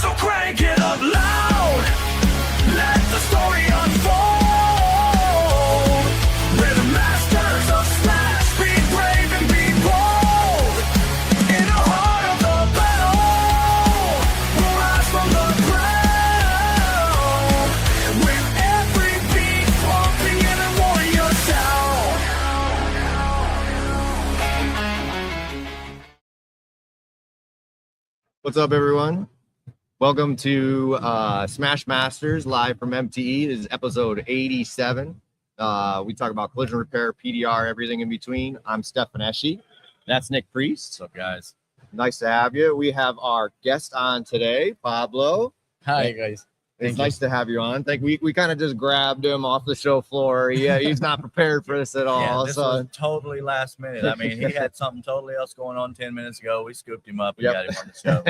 So crank it up loud. Let the story unfold. We're the masters of smash. Be brave and be bold. In the heart of the battle, we'll rise from the ground. With every beat pumping in a warrior sound. What's up, everyone? Welcome to Smash Masters live from MTE. This is episode 87. We talk about collision repair, PDR, everything in between. I'm Stefan Eschi. That's Nick Priest. What's up, guys? Nice to have you. We have our guest on today, Pablo. Hi, guys. It's nice to have you on. We kind of just grabbed him off the show floor. Yeah, he's not prepared for this at all. Yeah, this so was totally last minute. I mean, he had something totally else going on 10 minutes ago. We scooped him up and got him on the show.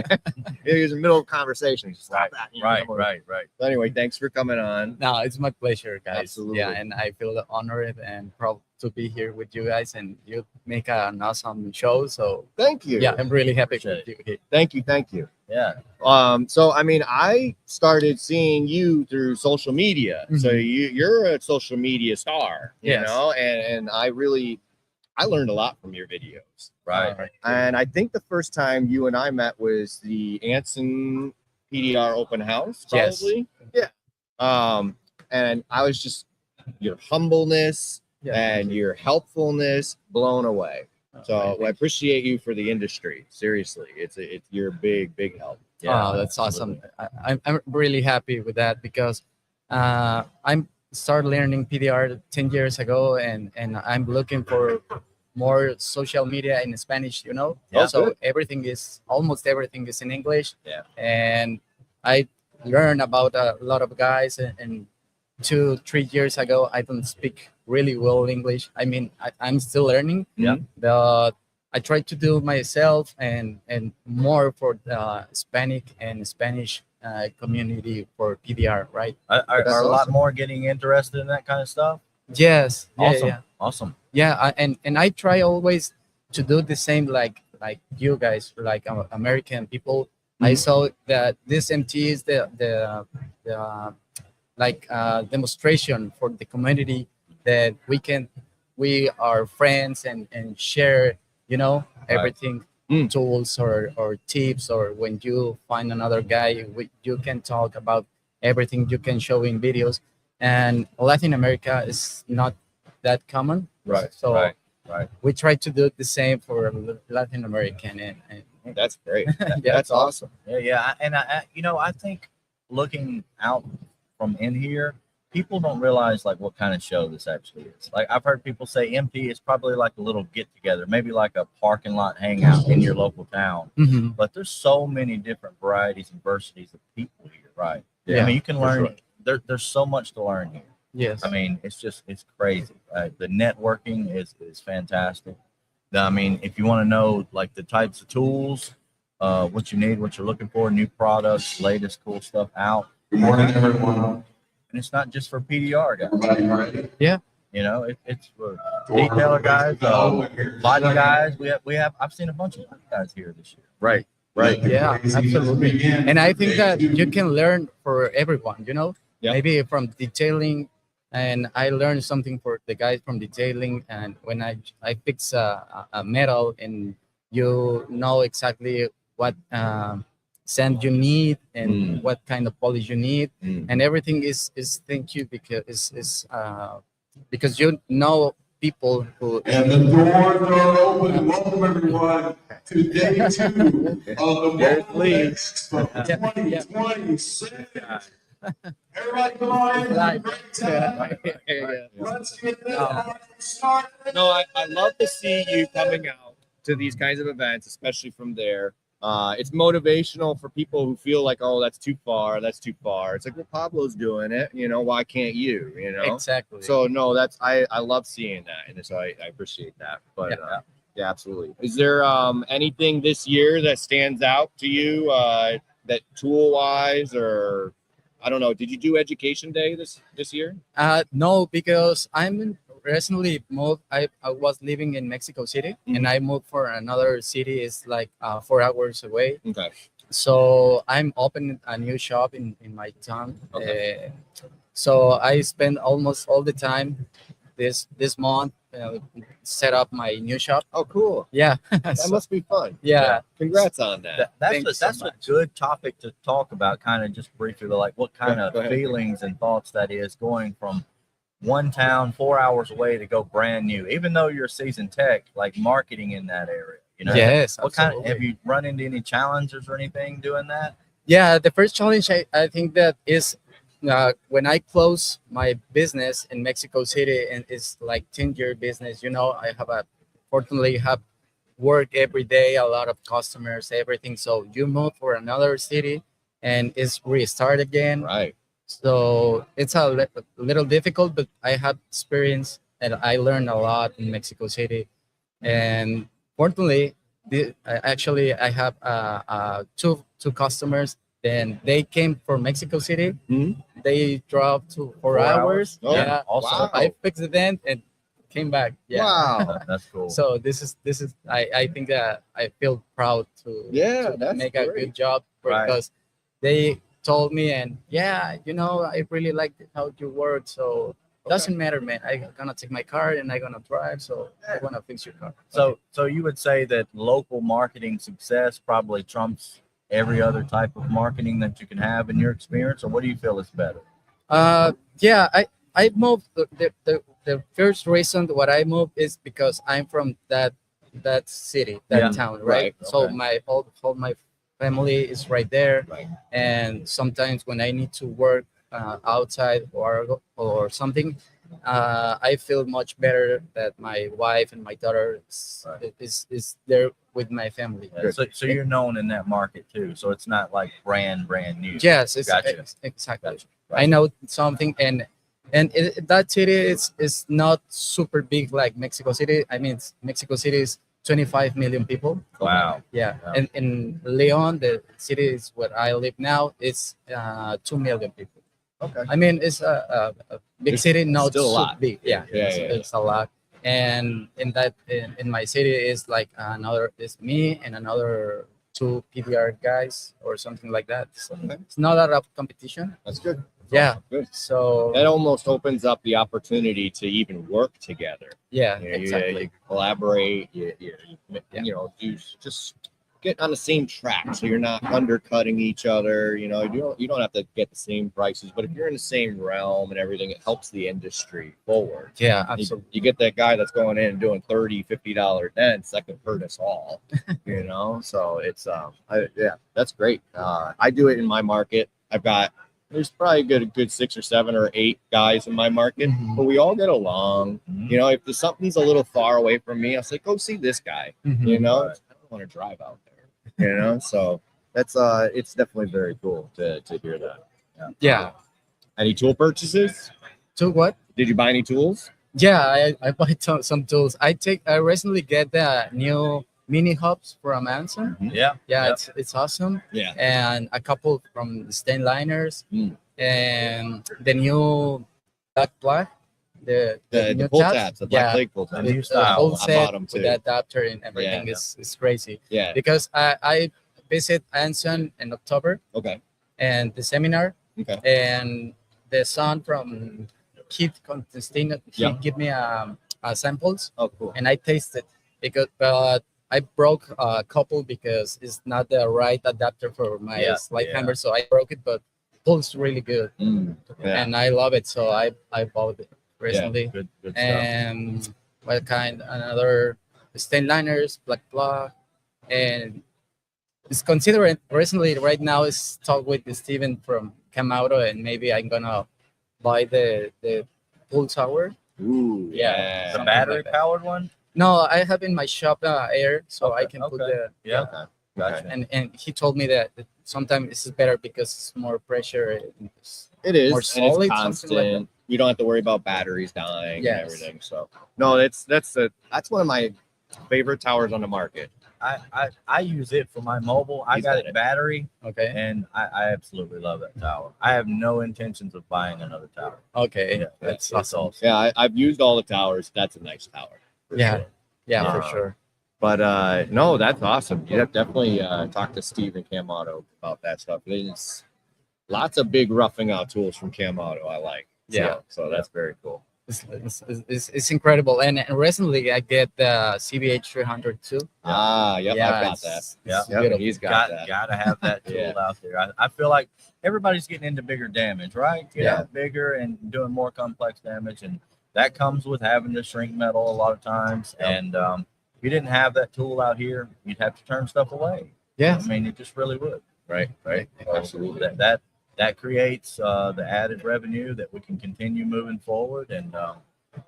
he was in the middle of conversation. He just Right, stopped that, right. So anyway, thanks for coming on. No, it's my pleasure, guys. Absolutely. Yeah, and I feel honored and proud to be here with you guys, and you make an awesome show. So Thank you. yeah, I'm really happy Appreciate with you here. Thank you. Yeah. So I mean, I started seeing you through social media. So you're a social media star, you Yes. know, and I learned a lot from your videos. Right. And I think the first time you and I met was the Anson PDR open house, Yes. probably. Yeah. And I was just your humbleness and your helpfulness blown away. So I appreciate you for the industry. Seriously, it's you're a big help. Yeah. Oh, that's awesome. I'm really happy with that because I'm started learning PDR 10 years ago, and I'm looking for more social media in Spanish. You know, Yeah. so almost everything is in English. Yeah. And I learned about a lot of guys, and 2-3 years ago I don't speak really well English. I mean, I'm still learning. Yeah. But I try to do myself and more for the Hispanic and Spanish community for PDR, right? Are That's a lot awesome. more getting interested in that kind of stuff? Yes. Awesome. And I try always to do the same like you guys, like American people. I saw that this MTE is the demonstration for the community that we are friends and share, you know, everything, tools or tips, or when you find another guy, you can talk about everything, you can show in videos. And Latin America is not that common. Right. So Right. we try to do the same for Latin American, and That's great. Yeah. That's awesome. Yeah. And I think looking out from in here, people don't realize like what kind of show this actually is. Like I've heard people say MTE is probably like a little get together, maybe like a parking lot hangout in your local town. But there's so many different varieties and diversities of people here, right? Yeah, I mean, you can for learn. There's so much to learn here. yes. I mean, it's crazy. The networking is fantastic. I mean, if you want to know like the types of tools, what you need, what you're looking for, new products, latest cool stuff out. Good morning, everyone. And it's not just for PDR guys. Everybody ready? You know, it's for detailer guys, body guys. I've seen a bunch of body guys here this year. Right. Yeah, absolutely. And I think that you can learn for everyone, you know, maybe from detailing. And I learned something for the guys from detailing. And when I fix a metal, and you know exactly what sand you need and what kind of polish you need, and everything is thank you because you know people who. And the doors are open. Welcome, everyone, to day 2 of the Mobile Expo 2026. Everybody come on in. Have a great time. Let's get this party started. No, I love to see you coming out to these kinds of events, especially from there. It's motivational for people who feel like, oh, that's too far. It's like, well, Pablo's doing it, you know, why can't you, you know? Exactly. So no, I love seeing that, and so I appreciate that. But yeah, absolutely. Is there anything this year that stands out to you that tool wise, or I don't know, did you do Education Day this year? No, because I'm recently moved. I was living in Mexico City, and I moved for another city. It's like 4 hours away. Okay. So I'm opening a new shop in my town. Okay. So I spend almost all the time this month set up my new shop. Oh, cool. Yeah. That So, must be fun. yeah. Congrats on that. Thank you so That's a much. good topic to talk about, kind of just briefly, like what kind Go of ahead. feelings and thoughts that is going from one town 4 hours away to go brand new. Even though you're a seasoned tech, like marketing in that area, you know. Yes. What kind of, Absolutely. have you run into any challenges or anything doing that? Yeah, the first challenge I think that is when I close my business in Mexico City, and it's like 10-year business. I have fortunately have work every day, a lot of customers, everything. So you move for another city and it's restart again. Right. So it's a little difficult, but I have experience and I learned a lot in Mexico City. And fortunately, actually, I have two customers. Then they came from Mexico City. Mhm. They drove to 4 4 hours. Oh, Yeah, awesome. so I fixed it then and came back. Yeah. Wow. That's cool. So this is I think that I feel proud to Yeah, to that's make a great. good job Right. because they told me, and I really like how you work. So doesn't matter, man. I'm gonna take my car and I'm gonna drive. So I wanna fix your car. So you would say that local marketing success probably trumps every other type of marketing that you can have in your experience, or what do you feel is better? Yeah, I moved the first reason what I moved is because I'm from that city, that Yeah. town, right? Right, So okay. my all my family is right there, Right. and sometimes when I need to work outside or something, I feel much better that my wife and my daughter is there with my family. Yeah, so you're known in that market too. So it's not like brand new. Yes, it's Gotcha. exactly. Gotcha. I know something, and that city is not super big like Mexico City. I mean, Mexico City is 25 million people. Wow. Yeah, Yeah. and in Leon, the city is where I live now, it's 2 million people. Okay. I mean, it's a big It's city, not still a so lot. big. Yeah, Yeah, it's a lot. And in my city is like it's me and another two PDR guys or something like that. So Okay. it's not a lot of competition. That's good. Yeah. Good. So That almost opens up the opportunity to even work together. yeah, You exactly. collaborate. Yeah. You just get on the same track, so you're not undercutting each other. You don't have to get the same prices, but if you're in the same realm and everything, it helps the industry forward. Yeah, You, absolutely. you get that guy that's going in and doing $30-$50 dents that could hurt us all. So it's that's great. I do it in my market. There's probably a good 6 or 7 or 8 guys in my market, Mhm. but we all get along. Mhm. If there's something's a little far away from me, I'll say, go see this guy. Mhm. I don't want to drive out there. So that's it's definitely very cool to hear that. Yeah. Any tool purchases? So what? Did you buy any tools? Yeah, I buy some tools. I recently get the new mini hubs from Amazon. Yeah. Yeah, Yep. it's awesome. Yeah. And a couple from the stain liners, Mm. and the new black the The new pull tabs. tabs, the black Yeah, leg pull The tabs. new the style. whole I set bought 'em with too. the adapter and everything Yeah. is crazy. Yeah. Because I visit Anson in October Okay. and the seminar, Okay. and the son from Keith Constantino, he Yeah. give me samples Oh, cool. and I tasted because but I broke a couple because it's not the right adapter for my Yeah, slide yeah. hammer, so I broke it, but pulls really good Mm. Yeah. and I love it, so I bought it recently. Good stuff. And what kind? Another stain liners, black block, and it's considering recently. Right now, is talk with Steven from Camauto, and maybe I'm gonna buy the pull tower. Ooh. Yeah. Yeah. The something battery like that. powered one? No, I have in my shop Air, so I Okay, can put okay. the Yeah. Okay. Gotcha. and he told me that sometimes this is better because it's more pressure. And It is, More and solid, it's something like constant. You don't have to worry about batteries dying Yes. and everything. So no, that's one of my favorite towers on the market. I use it for my mobile. I He's got got it it. battery, Okay. and I absolutely love that tower. I have no intentions of buying another tower. Okay. Yeah, That's it's awesome. awesome. Yeah, I've used all the towers. That's a nice tower. For Yeah. sure. Yeah, for Yeah. sure. But no, that's awesome. You have definitely talk to Steve and Cam Auto about that stuff. There's lots of big roughing out tools from Cam Auto. I like. Yeah. So that's very cool. It's incredible. And recently I get the CBH 300 too. Yep, I've got that. Yeah, He's got that. Gotta have that tool Yeah. out there. I feel like everybody's getting into bigger damage, right? Bigger and doing more complex damage, and that comes with having to shrink metal a lot of times. Yep. And if you didn't have that tool out here, you'd have to turn stuff away. Yeah. I mean, it just really would. Right. So Absolutely. That creates the added revenue that we can continue moving forward. And I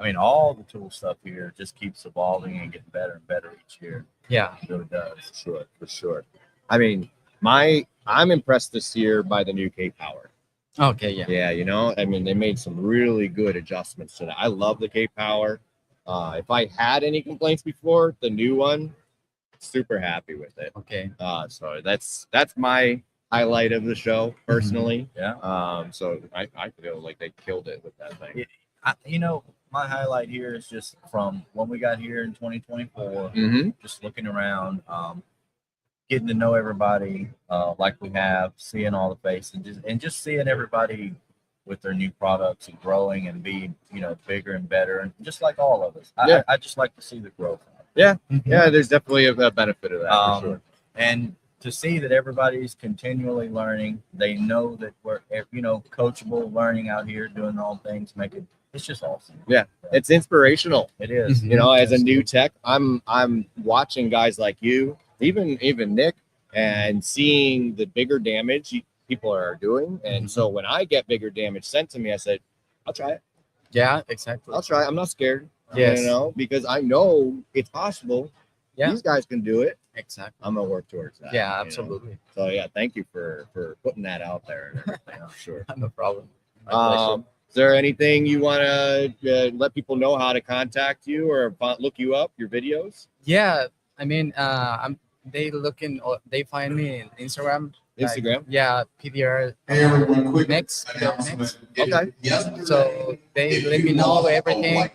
mean, all the tool stuff here just keeps evolving and getting better and better each year. Yeah. It really does. For sure. I mean, I'm impressed this year by the new K Power. Okay. Yeah. Yeah, you know, I mean, they made some really good adjustments to that. I love the K Power. If I had any complaints before, the new one, super happy with it. Okay. So that's my highlight of the show personally. Yeah. So I feel like they killed it with that thing. My highlight here is just from when we got here in 2024, Mm-hmm. just looking around, getting to know everybody like we have, seeing all the faces, and just seeing everybody with their new products and growing and being, bigger and better, and just like all of us. Yeah. I just like to see the growth. Yeah, there's definitely a benefit of that for sure. And to see that everybody's continually learning, they know that we're, coachable, learning out here, doing all things, it's just awesome. Yeah, it's inspirational. It is. Mhm. You know, as a new tech, I'm watching guys like you, even Nick, and seeing the bigger damage people are doing. And so when I get bigger damage sent to me, I said, I'll try it. Yeah. Exactly. I'll try it. I'm not scared. Yes. Because I know it's possible. Yeah. These guys can do it. Exactly. I'm gonna work towards that. Yeah. you know? Absolutely. So yeah, thank you for putting that out there and everything. For sure. No problem. My pleasure. Is there anything you want to let people know how to contact you or look you up, your videos? Yeah. I mean, they find me in Instagram. Instagram? Yeah. PDR. Hey, everyone, quick Next. announcement. Okay. Yesterday, So they let me know everything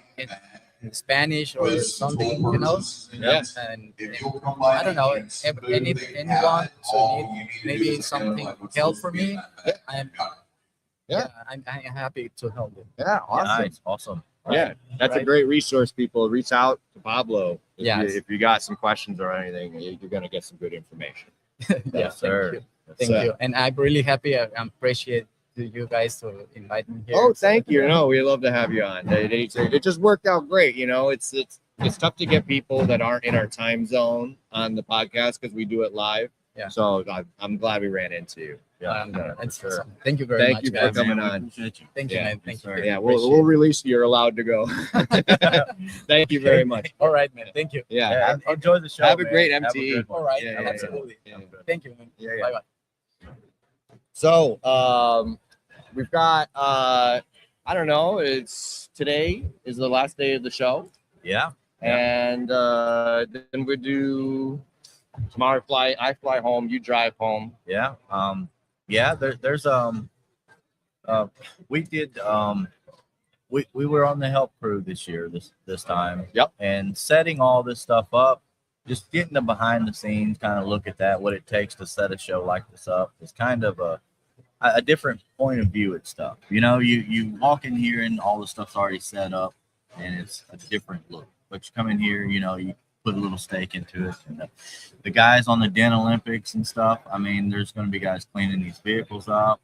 in Spanish or was something, full you know. purchase. Yes. And If you'll come by I don't know, and anyone to all need you need maybe is something like what's help this for me, again? I'm Yeah. I'm happy to help them. Yeah, awesome. Nice. Awesome. Yeah, that's a Right. great resource, people. Reach out to Pablo if, Yes. if you got some questions or anything. You're going to get some good information. Yes, sir. thank you. Thank So- you. And I'm really happy. I appreciate you guys to invite me here. Oh, thank you. No, we love to have you on. It just worked out great. You know, it's tough to get people that aren't in our time zone on the podcast because we do it live. Yeah. So I'm glad we ran into you. That's sure. awesome. Thank you very Thank much, you for guys. coming man, we on. appreciate you. Thank you, Yeah. man. Thank you. Yeah, Appreciate we'll release you. You're allowed to go. Thank you very much. All right, man. Thank you. Yeah. Yeah, enjoy the show. have a man. great Have a MTE. good one. All right. Yeah, yeah, Absolutely. yeah. Thank you, man. Yeah, yeah. Bye bye. So we've got I don't know, today is the last day of the show. Yeah. And then we do tomorrow I fly home, you drive home. Yeah. There's we did we were on the help crew this year this time. Yep. And setting all this stuff up, just getting the behind the scenes, kind of look at that, what it takes to set a show like this up is kind of a different point of view at stuff. You walk in here and all the stuff's already set up and it's a different look. But you come in here, you put a little stake into it. And the guys on the Den Olympics and stuff, I mean, there's going to be guys cleaning these vehicles up.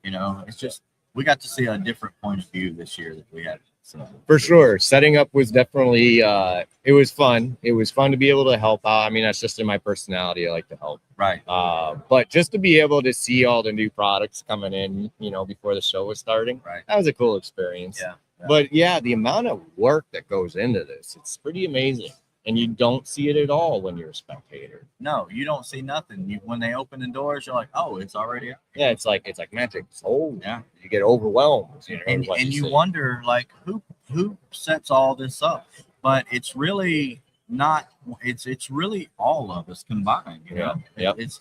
It's just, we got to see a different point of view this year that we had. So For sure. Setting up was definitely it was fun. It was fun to be able to help out. I mean, that's just in my personality. I like to help. right. But just to be able to see all the new products coming in, before the show was starting, Right. that was a cool experience. Yeah. But yeah, the amount of work that goes into this, it's pretty amazing. And you don't see it at all when you're a spectator. No, you don't see nothing. When they open the doors, you're like, oh, it's already out. Yeah, it's like magic. So Yeah. you get overwhelmed. And what you see. wonder, like, who sets all this up? But it's really not. It's really all of us combined. Yeah. Yep. It's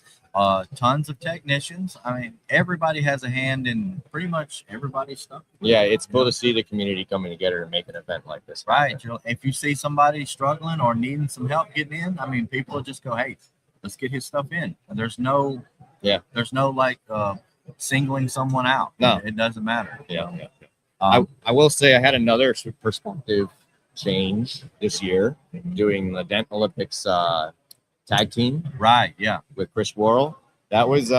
Tons of technicians. I mean, everybody has a hand in pretty much everybody's stuff. Yeah, it's cool to see the community coming together and make an event like this. Right. If you see somebody struggling or needing some help getting in, I mean, people just go, hey, let's get his stuff in. And there's no like singling someone out. No, it doesn't matter. Yeah. I will say I had another perspective change this year doing the Dent Olympics tag team. Right. Yeah. With Chris Worrell. That was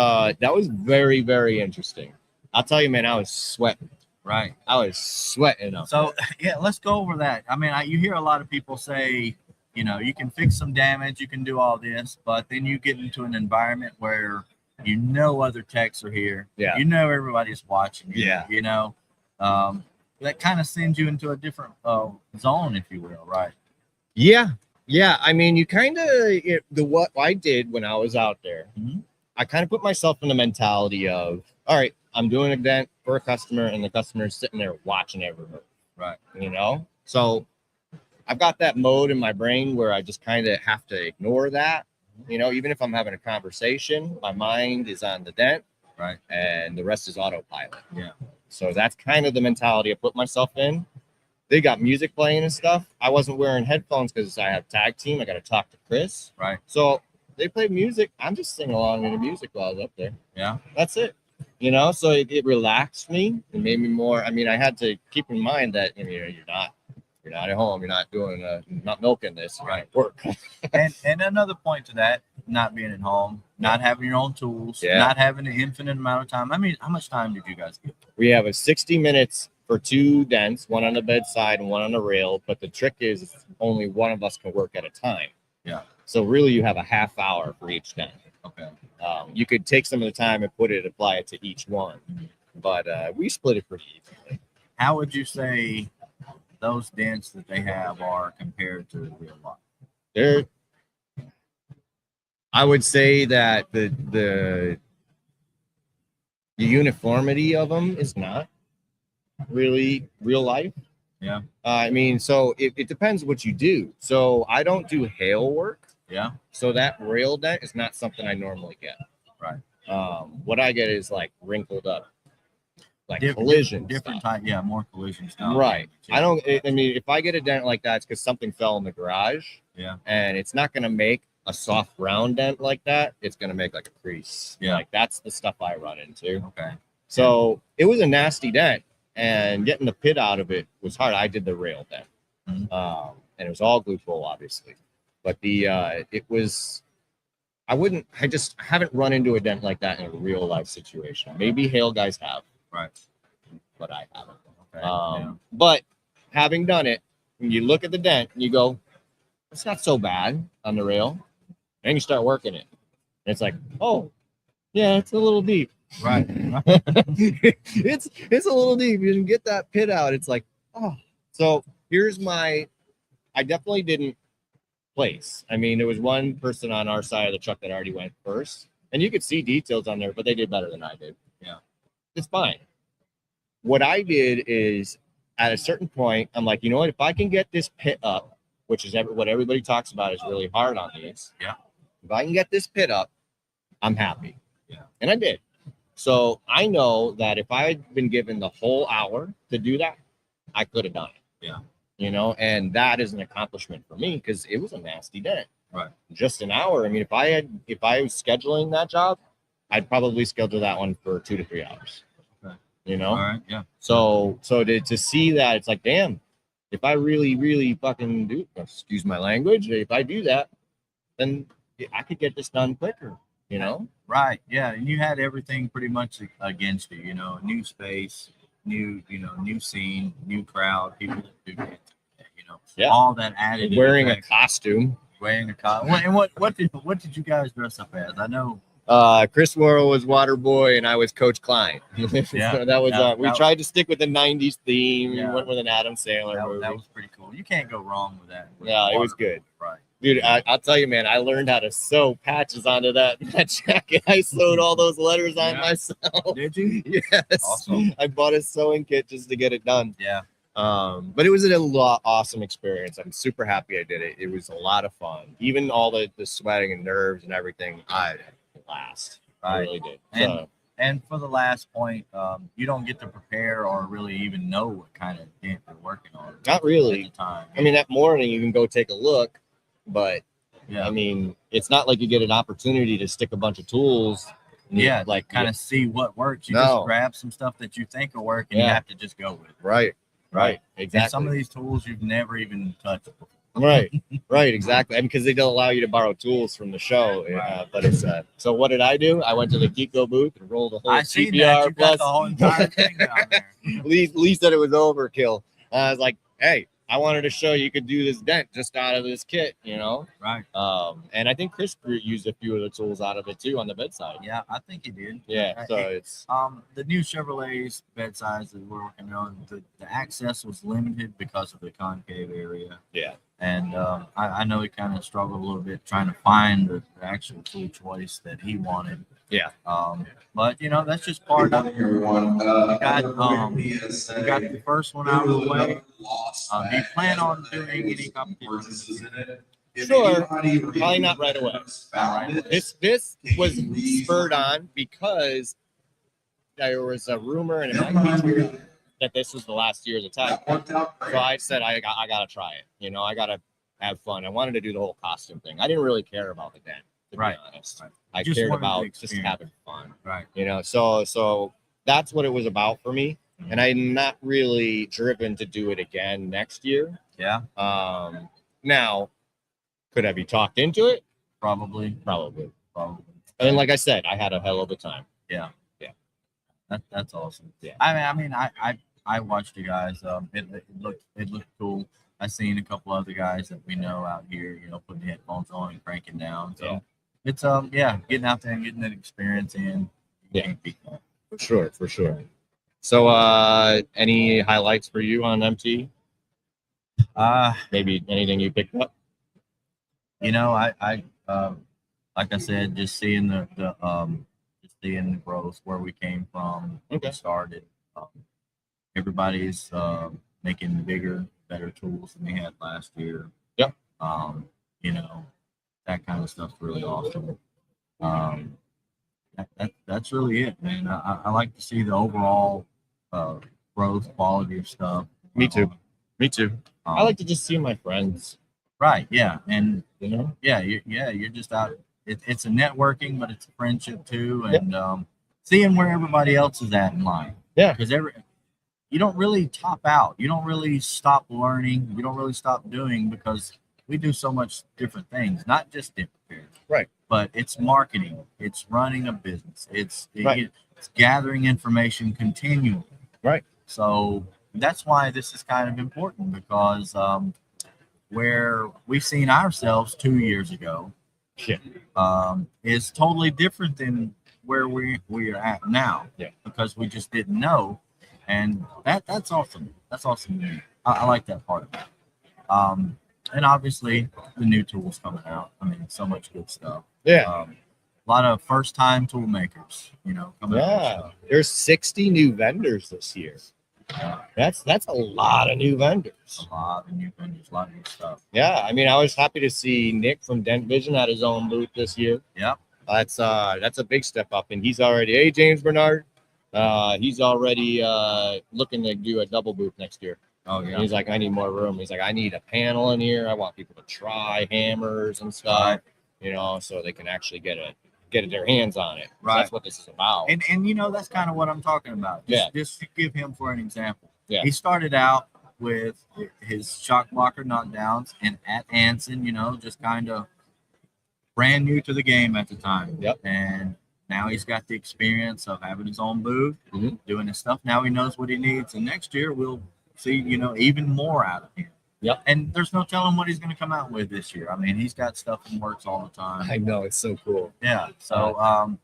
very, very interesting. I'll tell you, man, I was sweating. Right. I was sweating up. So yeah, let's go over that. I mean, you hear a lot of people say, you know, you can fix some damage, you can do all this, but then you get into an environment where you know other techs are here. Yeah. You know everybody's watching you. Yeah. You know, that kind of sends you into a different zone, if you will, right? Yeah. Yeah. I mean, you kind of what I did when I was out there, I kind of put myself in the mentality of, all right, I'm doing an event for a customer, and the customer is sitting there watching every move. Right. You know, so I've got that mode in my brain where I just kind of have to ignore that. You know, even if I'm having a conversation, my mind is on the dent, right, and the rest is autopilot. Yeah. So that's kind of the mentality I put myself in. They got music playing and stuff. I wasn't wearing headphones because I have tag team. I got to talk to Chris. Right. So they played music. I'm just singing along to the music while I was up there. Yeah. That's it. You know, so it relaxed me. It made me more. I mean, I had to keep in mind that, you know, you're not at home. You're not doing, not milking this. You're at work. and another point to that, not being at home, not having your own tools, not having an infinite amount of time. I mean, how much time did you guys get? We have a 60 minutes for 2 dents, one on the bedside and one on the rail. But the trick is only one of us can work at a time. Yeah. So really, you have a half hour for each dent. Okay. You could take some of the time and apply it to each one, but we split it pretty evenly. How would you say those dents that they have are compared to real life? I would say that the uniformity of them is not really real life. Yeah. I mean, so it depends what you do. So I don't do hail work. Yeah. So that rail dent is not something I normally get. Right. What I get is like wrinkled up, like collision. Different type. Yeah, more collision stuff. Right. I mean, if I get a dent like that, it's because something fell in the garage. Yeah. And it's not going to make a soft round dent like that. It's going to make like a crease. Yeah. Like that's the stuff I run into. Okay. So it was a nasty dent, and getting the pit out of it was hard. I did the rail dent. And it was all glue pull, obviously. But I just haven't run into a dent like that in a real life situation. Maybe hail guys have. Right. But I haven't. Okay. But having done it, when you look at the dent and you go, it's not so bad on the rail. And you start working it. And it's like, oh, yeah, it's a little deep. Right. it's a little deep. You can get that pit out. It's like, oh. So here's I definitely didn't place. I mean, there was one person on our side of the truck that already went first, and you could see details on there, but they did better than I did. Yeah. It's fine. What I did is at a certain point, I'm like, you know what? If I can get this pit up, which is what everybody talks about is really hard on these. Yeah. If I can get this pit up, I'm happy. Yeah. And I did. So I know that if I had been given the whole hour to do that, I could have done it. Yeah. You know, and that is an accomplishment for me because it was a nasty dent. Right. Just an hour. I mean, if I was scheduling that job, I'd probably schedule that one for 2 to 3 hours. Okay. You know? All right. Yeah. So to see that, it's like, damn, if I really, really fucking do, excuse my language, if I do that, then I could get this done quicker, you know? Right. Yeah. And you had everything pretty much against you, you know, new space, new scene, new crowd, people that do that, you know, all that added. Wearing a costume. And what did you guys dress up as? I know. Chris Worrell was Water Boy and I was Coach Klein. Yeah. So that was we tried to stick with the 90s theme. Yeah. We went with an Adam Sandler movie. That was pretty cool. You can't go wrong with that. Yeah, it was good. Right. Dude, I'll tell you, man, I learned how to sew patches onto that jacket. I sewed all those letters on myself. Did you? Yes. Awesome. I bought a sewing kit just to get it done. Yeah. But it was an awesome experience. I'm super happy I did it. It was a lot of fun. Even all the sweating and nerves and everything, last. Right. I really did. And So, and for the last point, you don't get to prepare or really even know what kind of dent you're working on. not really. At the time. I mean, that morning you can go take a look, but Yeah. I mean, it's not like you get an opportunity to stick a bunch of tools. Yeah, like kind of see what works. You No. just grab some stuff that you think will work, and you Yeah. have to just go with it. Right. Right. Exactly. And some of these tools you've never even touched before. Right, exactly. And because they don't allow you to borrow tools from the show, but it's so. What did I do? I went to the Kiko booth and rolled a whole I seen CPR that you plus. got the whole entire thing down there. Lee said it was overkill. I was like, hey, I wanted to show you could do this dent just out of this kit, you know. Right. And I think Chris used a few of the tools out of it too on the bedside. Yeah, I think he did. Yeah. So it's The new Chevrolet's bedsides that we're working on, the access was limited because of the concave area. yeah. And I know he kind of struggled a little bit trying to find the actual tool choice that he wanted. Yeah. But you know, that's just part of it. Everyone, We got the first one out of the way. Do you plan on doing any competitions? Sure. Probably not right away. This was spurred on because there was a rumor and it might be true that this was the last year of the tag. So I said I gotta try it. You know, I gotta have fun. I wanted to do the whole costume thing. I didn't really care about the dent, to be honest. I Just cared wanted the about just experience. having fun. Right. You know, so that's what it was about for me. And I'm not really driven to do it again next year. Yeah. Now, could I be talked into it? Probably. And like I said, I had a hell of a time. Yeah. That's awesome. Yeah. I mean, I watched you guys. It looked cool. I seen a couple other guys that we know out here, you know, putting the headphones on and cranking down. So Yeah. it's getting out there and getting that experience in. You can't beat that. For sure. So any highlights for you on MTE? Maybe anything you picked up? You know, I like I said, just seeing just seeing the growth where we came from, where we started. Everybody's making bigger, better tools than they had last year. Yep. You know, that kind of stuff's really awesome. That's really it, man. I like to see the overall growth, quality of stuff. Me too. I like to just see my friends. Right. Yeah. And You know? you're just out. It's a networking, but it's a friendship too, and seeing where everybody else is at in life. Yeah. Because you don't really top out. You don't really stop learning. You don't really stop doing, because we do so much different things, not just dent repairs. Right. But it's marketing. It's running a business. It's gathering information continually. Right. So that's why this is kind of important, because where we've seen ourselves 2 years ago is totally different than where we are at now. Yeah. Because we just didn't know, and that's awesome. That's awesome to me. I like that part of it. And obviously the new tools coming out. I mean, so much good stuff. Yeah. A lot of first-time tool makers, you know, coming out. with stuff. There's 60 new vendors this year. That's a lot of new vendors. A lot of new vendors, a lot of new stuff. Yeah, I mean, I was happy to see Nick from Dent Vision at his own booth this year. Yep. That's a big step up, and he's already James Bernard. He's already looking to do a double booth next year. Oh And yeah. he's like, I need more room. He's like, I need a panel in here. I want people to try hammers and stuff, Right. you know, so they can actually get their hands on it. Right. That's what this is about. And you know, that's kind of what I'm talking about. Just to give him for an example. Yeah. He started out with his shock blocker knockdowns and at Anson, you know, just kind of brand new to the game at the time. Yep. And now he's got the experience of having his own booth, doing his stuff. Now he knows what he needs. And next year we'll see, you know, even more out of him. Yep. And there's no telling what he's going to come out with this year. I mean, he's got stuff in works all the time. I know, it's so cool. Yeah. So,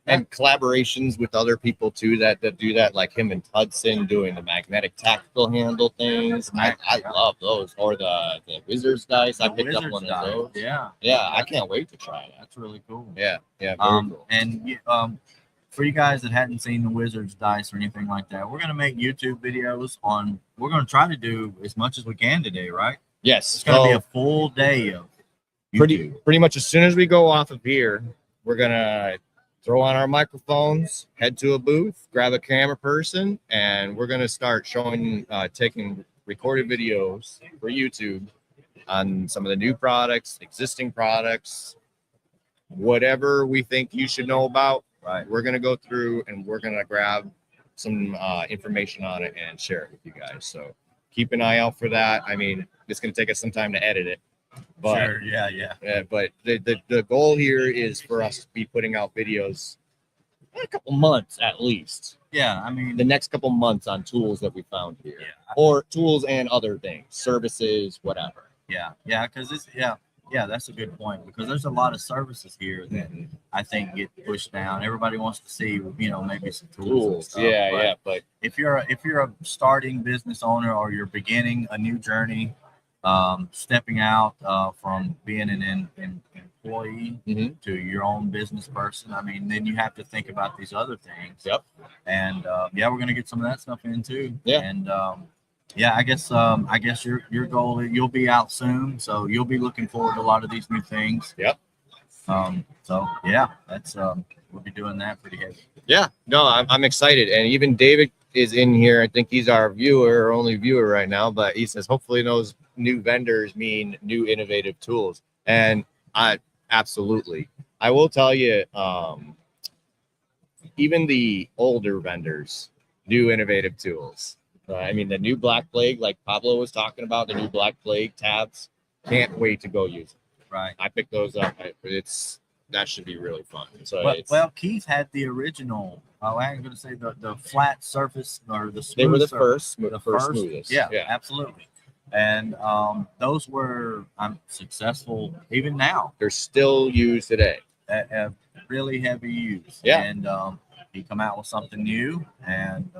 And collaborations with other people too that do that, like him and Hudson doing the magnetic tactical handle things. I love those. Or the Wizards dice. I picked up one of those. Yeah. Yeah, I can't wait to try that. That's really cool. Yeah, very cool. And for you guys that hadn't seen the Wizards dice or anything like that, we're gonna make YouTube videos on. We're gonna try to do as much as we can today, right? Yes, It's gonna be a full day of YouTube. pretty much as soon as we go off of here, we're gonna throw on our microphones, head to a booth, grab a camera person, and we're going to start showing, taking recorded videos for YouTube on some of the new products, existing products, whatever we think you should know about. Right. We're going to go through and we're going to grab some information on it and share it with you guys. So keep an eye out for that. I mean, it's going to take us some time to edit it, but Sure. Yeah. but the goal here is for us to be putting out videos in a couple months at least. Yeah. I mean, The next couple months on tools that we found here, yeah. or tools and other things, services, whatever. Yeah, because that's a good point, because there's a lot of services here that I think get pushed down. Everybody wants to see, maybe some tools. And Tools, stuff, yeah, but but if you're a starting business owner, or you're beginning a new journey, stepping out from being an employee Mhm. to your own business person, I mean, then you have to think about these other things. Yep. And we're gonna get some of that stuff in too. Yeah. And I guess your goal, you'll be out soon, so you'll be looking forward to a lot of these new things. Yep. That's we'll be doing that pretty heavy. Yeah, no, I'm excited. And even David is in here. I think he's our viewer, our only viewer right now, but he says hopefully those new vendors mean new innovative tools. And I absolutely, I will tell you, even the older vendors, new innovative tools. I mean, the new Black Plague, like Pablo was talking about, the new Black Plague tabs, can't wait to go use it. Right. I picked those up. That should be really fun. So Well, Keith had the original. I'm going to say the flat surface, or the smooth they were the surface. first smoothest. Yeah, absolutely. And those were successful even now. They're still used today. Really heavy use. Yeah. And he come out with something new, and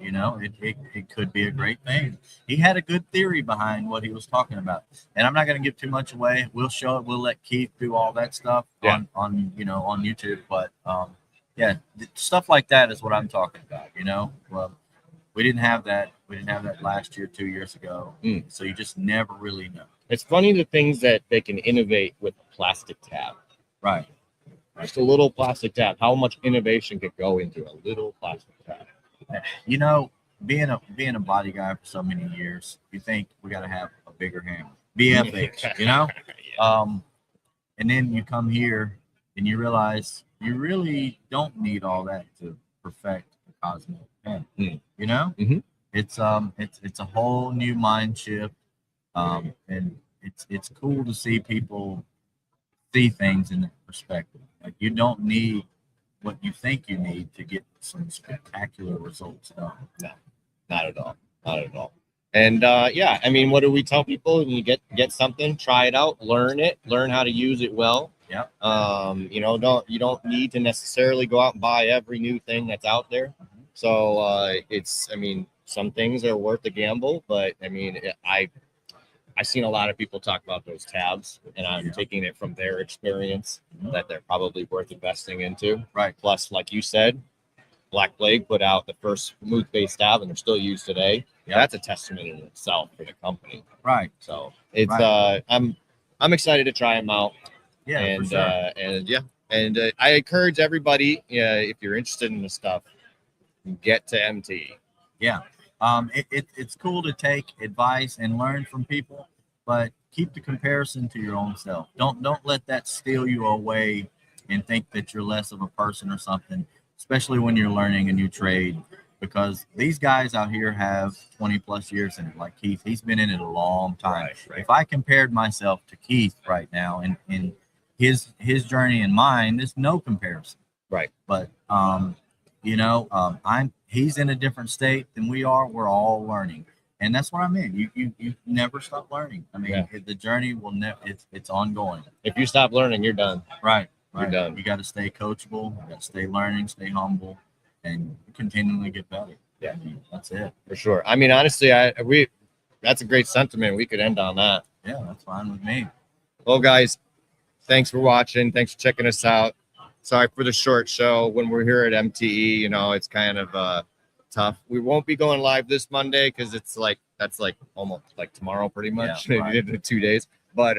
it could be a great thing. He had a good theory behind what he was talking about, and I'm not going to give too much away. We'll show it. We'll let Keith do all that stuff on YouTube. But stuff like that is what I'm talking about. Well, we didn't have that. We didn't have that last year, 2 years ago. So you just never really know. It's funny the things that they can innovate with a plastic tab. Right. Just a little plastic tab. How much innovation could go into a little plastic tab? Being a body guy for so many years, you think we got to have a bigger hammer, BFH, and then you come here and you realize you really don't need all that to perfect the Cosmo pen. Mhm. It's a whole new mind shift, and it's cool to see people see things in that perspective. Like, you don't need what you think you need to get some spectacular results done. No, not at all. Not at all. And I mean, what do we tell people? When you get something, try it out, learn how to use it well. Yep. You don't need to necessarily go out and buy every new thing that's out there. So I mean, some things are worth the gamble, but I mean, I've seen a lot of people talk about those tabs, and I'm taking it from their experience that they're probably worth investing into. Right. Plus, like you said, Black Plague put out the first smooth base tab, and they're still used today. Yep. That's a testament in itself for the company. Right. So it's I'm excited to try them out. Yeah. And for sure. and I encourage everybody, if you're interested in this stuff, get to MTE. Yeah. It's cool to take advice and learn from people, but keep the comparison to your own self. Don't let that steal you away and think that you're less of a person or something, especially when you're learning a new trade, because these guys out here have 20 plus years in it. Like Keith, he's been in it a long time. Right. If I compared myself to Keith right now and in his journey and mine, there's no comparison. Right. But he's in a different state than we are. We're all learning, and that's what I mean. You never stop learning. I mean, the journey will never. It's ongoing. If you stop learning, you're done. Right. You're done. You got to stay coachable. You got to stay learning, stay humble, and continually get better. Yeah. I mean, that's it. For sure. I mean, honestly, that's a great sentiment. We could end on that. Yeah, that's fine with me. Well, guys, thanks for watching. Thanks for checking us out. Sorry for the short show. When we're here at MTE, it's kind of tough. We won't be going live this Monday because that's almost like tomorrow, pretty much. Yeah, Maybe in 2 days. But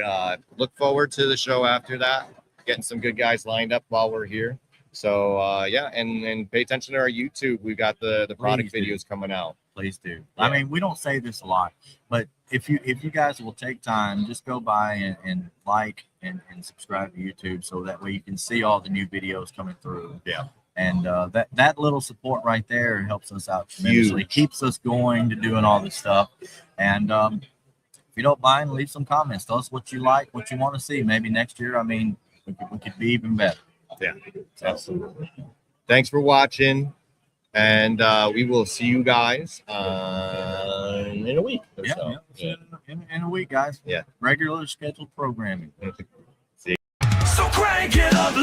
look forward to the show after that. Getting some good guys lined up while we're here. So yeah, and pay attention to our YouTube. We've got the product Please do. videos coming out. Please do. Yeah. I mean, we don't say this a lot, but if you guys will take time, just go by and like and subscribe to YouTube, so that way you can see all the new videos coming through. Yeah. And that little support right there helps us out tremendously. Huge. Keeps us going to doing all this stuff. And if you don't mind, leave some comments. Tell us what you like, what you want to see. Maybe next year, I mean, we could be even better. Yeah, absolutely. Thanks for watching, and we will see you guys in a week or so. Yeah. In a week, guys. Yeah. Regular scheduled programming. So crank it up